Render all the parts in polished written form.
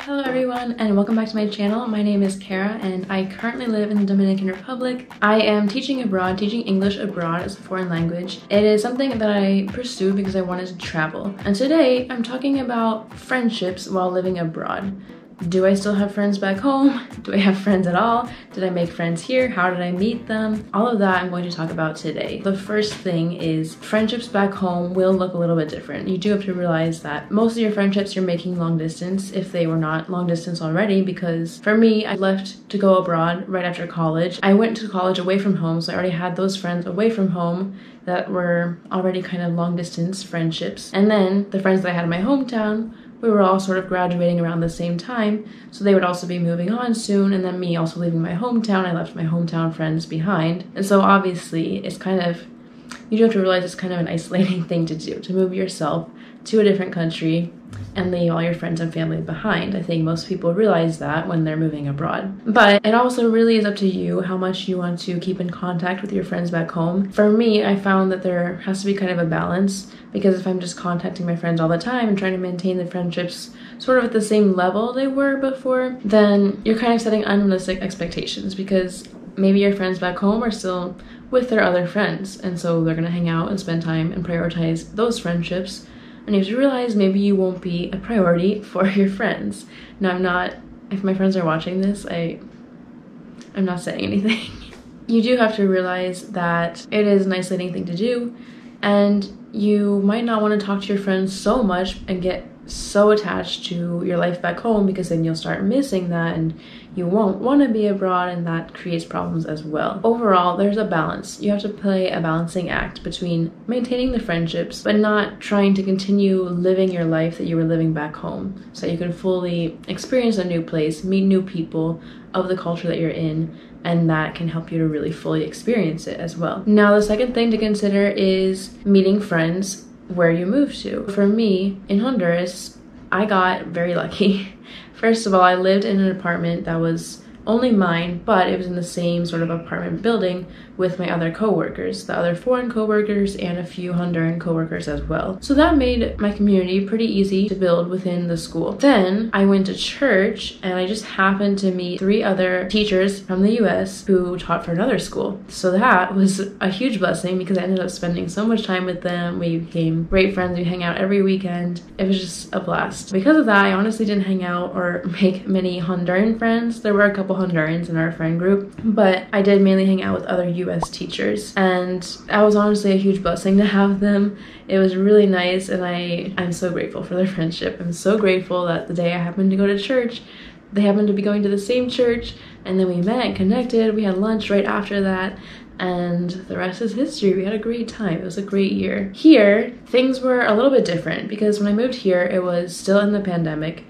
Hello everyone and welcome back to my channel. My name is Kara and I currently live in the Dominican Republic. I am teaching abroad, teaching English abroad as a foreign language. It is something that I pursued because I wanted to travel. And today I'm talking about friendships while living abroad. Do I still have friends back home? Do I have friends at all? Did I make friends here? How did I meet them? All of that I'm going to talk about today. The first thing is friendships back home will look a little bit different. You do have to realize that most of your friendships you're making long distance if they were not long distance already, because for me, I left to go abroad right after college. I went to college away from home, so I already had those friends away from home that were already kind of long distance friendships. And then the friends that I had in my hometown, we were all sort of graduating around the same time, so they would also be moving on soon, and then me also leaving my hometown. I left my hometown friends behind. And so obviously it's kind of, you do have to realize it's kind of an isolating thing to do, to move yourself to a different country and leave all your friends and family behind. I think most people realize that when they're moving abroad. But it also really is up to you how much you want to keep in contact with your friends back home. For me, I found that there has to be kind of a balance, because if I'm just contacting my friends all the time and trying to maintain the friendships sort of at the same level they were before, then you're kind of setting unrealistic expectations, because maybe your friends back home are still with their other friends, and so they're gonna hang out and spend time and prioritize those friendships. And you have to realize maybe you won't be a priority for your friends. Now, if my friends are watching this, I'm not saying anything. You do have to realize that it is an isolating thing to do, and you might not want to talk to your friends so much and get so attached to your life back home, because then you'll start missing that and you won't want to be abroad, and that creates problems as well. Overall, there's a balance. You have to play a balancing act between maintaining the friendships but not trying to continue living your life that you were living back home, so you can fully experience a new place, meet new people of the culture that you're in, and that can help you to really fully experience it as well. Now, the second thing to consider is meeting friends where you move to. For me, in Honduras, I got very lucky. First of all, I lived in an apartment that was only mine, but it was in the same sort of apartment building with my other co-workers, the other foreign co-workers and a few Honduran co-workers as well. So that made my community pretty easy to build within the school. Then I went to church and I just happened to meet 3 other teachers from the US who taught for another school. So that was a huge blessing, because I ended up spending so much time with them. We became great friends. We hang out every weekend. It was just a blast. Because of that, I honestly didn't hang out or make many Honduran friends. There were a couple Hondurans in our friend group, but I did mainly hang out with other US teachers, and that was honestly a huge blessing to have them. It was really nice, and I'm so grateful for their friendship. I'm so grateful that the day I happened to go to church, they happened to be going to the same church, and then we met and connected. We had lunch right after that, and the rest is history. We had a great time. It was a great year. Here, things were a little bit different, because when I moved here, it was still in the pandemic.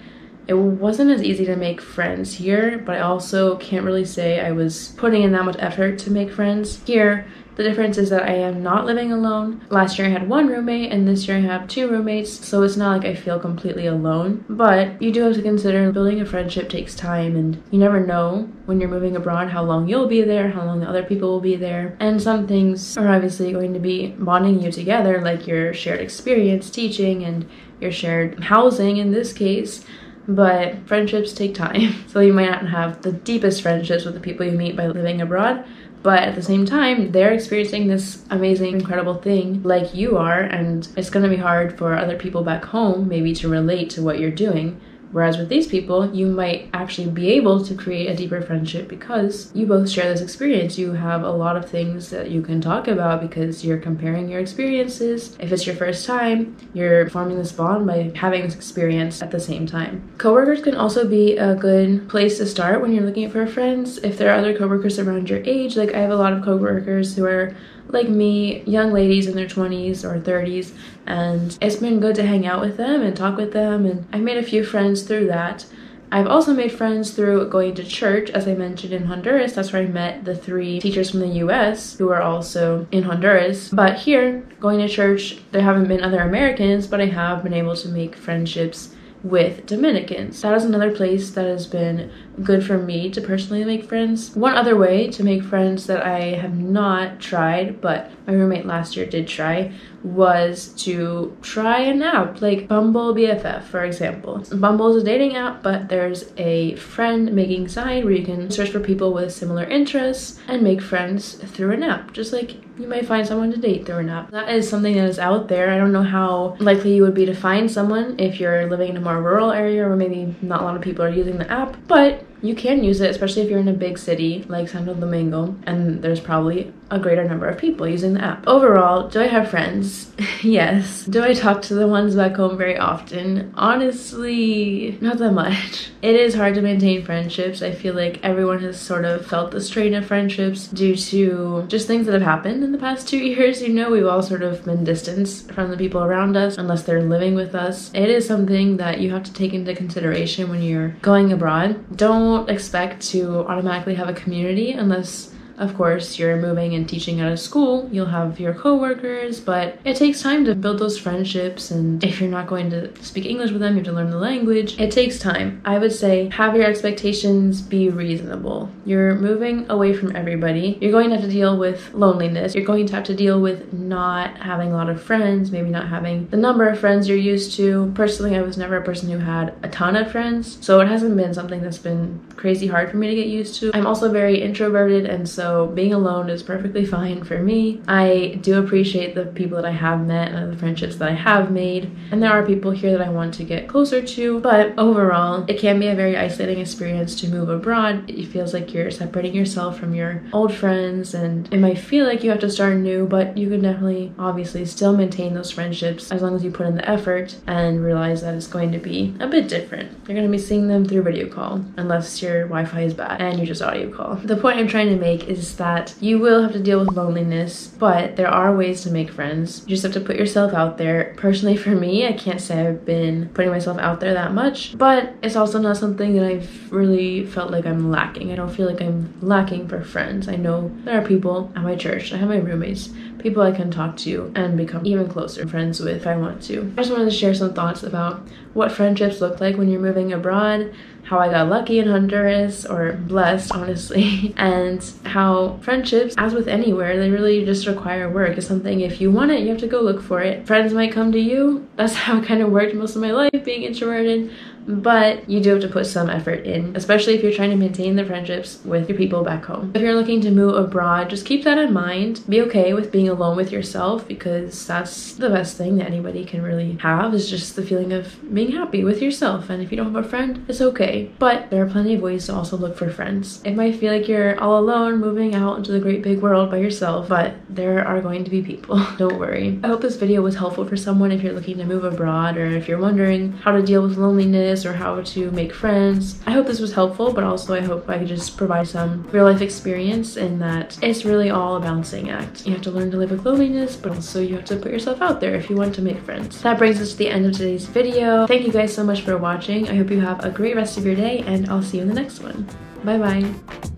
It wasn't as easy to make friends here, but I also can't really say I was putting in that much effort to make friends. Here, the difference is that I am not living alone. Last year I had 1 roommate, and this year I have 2 roommates, so it's not like I feel completely alone. But you do have to consider building a friendship takes time, and you never know when you're moving abroad how long you'll be there, how long the other people will be there. And some things are obviously going to be bonding you together, like your shared experience teaching and your shared housing in this case. But friendships take time. So you might not have the deepest friendships with the people you meet by living abroad, but at the same time, they're experiencing this amazing, incredible thing like you are, and it's gonna be hard for other people back home maybe to relate to what you're doing. Whereas with these people, you might actually be able to create a deeper friendship because you both share this experience. You have a lot of things that you can talk about because you're comparing your experiences. If it's your first time, you're forming this bond by having this experience at the same time. Coworkers can also be a good place to start when you're looking for friends. If there are other coworkers around your age, like I have a lot of coworkers who are like me, young ladies in their 20s or 30s, and it's been good to hang out with them and talk with them, and I've made a few friends through that. I've also made friends through going to church. As I mentioned, in Honduras, that's where I met the 3 teachers from the US who are also in Honduras. But here, going to church, there haven't been other Americans, but I have been able to make friendships with Dominicans. That is another place that has been good for me to personally make friends. One other way to make friends that I have not tried, but my roommate last year did try, was to try an app like Bumble BFF, for example. Bumble is a dating app, but there's a friend making site where you can search for people with similar interests and make friends through an app, just like you might find someone to date through an app. That is something that is out there. I don't know how likely you would be to find someone if you're living in a more rural area where maybe not a lot of people are using the app, but you can use it, especially if you're in a big city like Santo Domingo, and there's probably a greater number of people using the app. Overall, do I have friends? Yes. Do I talk to the ones back home very often? Honestly, not that much. It is hard to maintain friendships. I feel like everyone has sort of felt the strain of friendships due to just things that have happened in the past 2 years. You know, we've all sort of been distanced from the people around us unless they're living with us. It is something that you have to take into consideration when you're going abroad. Don't expect to automatically have a community unless, of course, you're moving and teaching at a school. You'll have your co-workers, but it takes time to build those friendships, and if you're not going to speak English with them, you have to learn the language. It takes time. I would say have your expectations be reasonable. You're moving away from everybody. You're going to have to deal with loneliness. You're going to have to deal with not having a lot of friends, maybe not having the number of friends you're used to. Personally, I was never a person who had a ton of friends, so it hasn't been something that's been crazy hard for me to get used to. I'm also very introverted, and so being alone is perfectly fine for me. I do appreciate the people that I have met and the friendships that I have made, and there are people here that I want to get closer to, but overall, it can be a very isolating experience to move abroad. It feels like you're separating yourself from your old friends, and it might feel like you have to start new, but you can definitely, obviously, still maintain those friendships as long as you put in the effort and realize that it's going to be a bit different. You're going to be seeing them through video call, unless your Wi-Fi is bad and you just audio call. The point I'm trying to make is that you will have to deal with loneliness, but there are ways to make friends. You just have to put yourself out there. Personally, for me, I can't say I've been putting myself out there that much, but it's also not something that I've really felt like I'm lacking. I don't feel like I'm lacking for friends. I know there are people at my church, I have my roommates, people I can talk to and become even closer friends with if I want to. I just wanted to share some thoughts about what friendships look like when you're moving abroad, how I got lucky in Honduras, or blessed, honestly, and how friendships, as with anywhere, they really just require work. It's something, if you want it, you have to go look for it. Friends might come to you. That's how it kind of worked most of my life, being introverted. But you do have to put some effort in, especially if you're trying to maintain the friendships with your people back home. If you're looking to move abroad, just keep that in mind. Be okay with being alone with yourself, because that's the best thing that anybody can really have, is just the feeling of being happy with yourself. And if you don't have a friend, it's okay. But there are plenty of ways to also look for friends. It might feel like you're all alone moving out into the great big world by yourself, but there are going to be people. Don't worry. I hope this video was helpful for someone if you're looking to move abroad, or if you're wondering how to deal with loneliness or how to make friends. I hope this was helpful, but also I hope I could just provide some real life experience in that it's really all a balancing act. You have to learn to live with loneliness, but also you have to put yourself out there if you want to make friends. That brings us to the end of today's video. Thank you guys so much for watching. I hope you have a great rest of your day, and I'll see you in the next one. Bye bye.